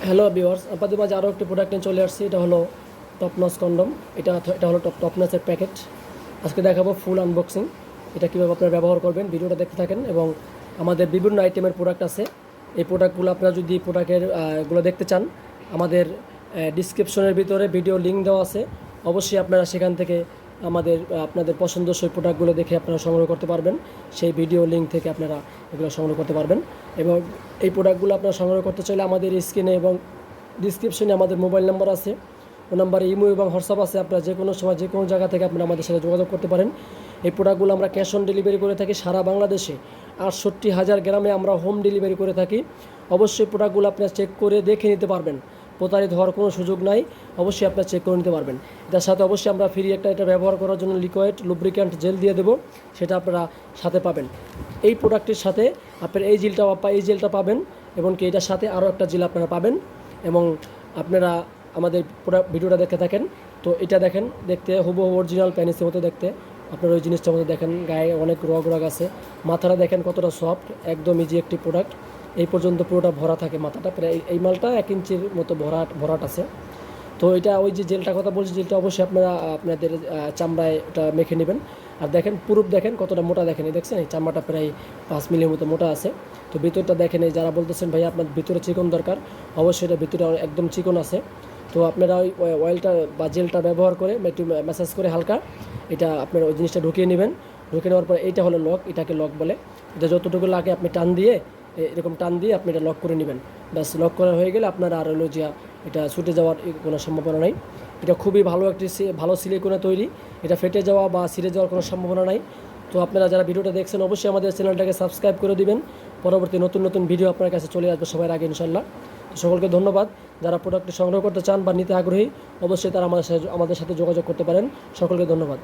Hello viewers, আপনাদের মাঝে আরও একটি প্রোডাক্ট নিয়ে চলে আসছি। এটা হলো টপনচ কন্ডম। এটা হলো টপনচের প্যাকেট। আজকে দেখাবো ফুল আনবক্সিং, এটা কীভাবে আপনারা ব্যবহার করবেন। ভিডিওটা দেখতে থাকেন। এবং আমাদের বিভিন্ন আইটেমের প্রোডাক্ট আছে। এই প্রোডাক্টগুলো আপনারা যদি প্রোডাক্টের গুলো দেখতে চান, আমাদের ডিসক্রিপশনের ভিতরে ভিডিও লিঙ্ক দেওয়া আছে। অবশ্যই আপনারা সেখান থেকে আপনাদের পছন্দসই প্রোডাক্টগুলো দেখে আপনারা সংগ্রহ করতে পারবেন। সেই ভিডিও লিঙ্ক থেকে আপনারা এগুলো সংগ্রহ করতে পারবেন। এবং এই প্রোডাক্টগুলো আপনারা সংগ্রহ করতে চাইলে আমাদের স্ক্রিনে এবং ডিসক্রিপশনে আমাদের মোবাইল নাম্বার আছে। ও নাম্বারে ইমো এবং হোয়াটসঅ্যাপ আছে। আপনারা যে কোনো সময় যে কোনো জায়গা থেকে আপনারা আমাদের সাথে যোগাযোগ করতে পারেন। এই প্রোডাক্টগুলো আমরা ক্যাশ অন ডেলিভারি করে থাকি সারা বাংলাদেশে। 68,000 গ্রামে আমরা হোম ডেলিভারি করে থাকি। অবশ্যই প্রোডাক্টগুলো আপনারা চেক করে দেখে নিতে পারবেন। প্রতারিত হওয়ার কোনো সুযোগ নাই। অবশ্যই আপনারা চেক করে নিতে পারবেন। এটার সাথে অবশ্যই আমরা ফ্রি এটা ব্যবহার করার জন্য লিকুইড লুব্রিক্যান্ট জেল দিয়ে দেবো, সেটা আপনারা সাথে পাবেন। এই প্রোডাক্টের সাথে আপনারা এই জেলটা পাবেন, এবং কি এটার সাথে আরও একটা জেল আপনারা পাবেন। এবং আপনারা আমাদের পুরো ভিডিওটা দেখতে থাকেন। তো এটা দেখেন, দেখতে হুবহু অরিজিনাল প্যানিসের মতো দেখতে। আপনারা ওই জিনিসটার মধ্যে দেখেন গায়ে অনেক রগ আছে। মাথাটা দেখেন কতটা সফট, একদম ইজি একটি প্রোডাক্ট। এই পর্যন্ত পুরোটা ভরা থাকে মাথাটা, প্রায় এই মালটা 1 ইঞ্চির মতো ভরাট আছে। তো এটা ওই যে জেলটার কথা বলছি, জেলটা অবশ্যই আপনারা আপনাদের চামড়ায় এটা মেখে নেবেন। আর দেখেন পুরুপ দেখেন কতটা মোটা, দেখেন এই দেখছেন এই চামড়াটা প্রায় 5 মিলির মতো মোটা আছে। তো ভিতরটা দেখেন, এই যারা বলতেছেন ভাই আপনার ভিতরে চিকন দরকার, অবশ্যই এটা ভিতরে একদম চিকন আছে। তো আপনারা ওই অয়েলটা বা জেলটা ব্যবহার করে একটু ম্যাসাজ করে হালকা এটা আপনারা ওই জিনিসটা ঢুকিয়ে নেবেন। ঢুকিয়ে নেওয়ার পর এইটা হলো লক, এটাকে লক বলে। এটা যতটুকু লাগে আপনি টান দিয়ে, এরকম টান দিয়ে আপনি এটা লক করে নেবেন। ব্যাস লক করা হয়ে গেলে আপনার আর হলো যে এটা ছুটে যাওয়ার কোনো সম্ভাবনা নাই। এটা খুবই ভালো একটি ভালো সিলিকনে তৈরি। এটা ফেটে যাওয়া বা ছিঁড়ে যাওয়ার কোনো সম্ভাবনা নাই। তো আপনারা যারা ভিডিওটা দেখছেন অবশ্যই আমাদের চ্যানেলটাকে সাবস্ক্রাইব করে দিবেন। পরবর্তী নতুন নতুন ভিডিও আপনার কাছে চলে আসবে সবার আগে ইনশাল্লাহ। তো সকলকে ধন্যবাদ। যারা প্রোডাক্টটি সংগ্রহ করতে চান বা নিতে আগ্রহী, অবশ্যই তারা আমাদের সাথে যোগাযোগ করতে পারেন। সকলকে ধন্যবাদ।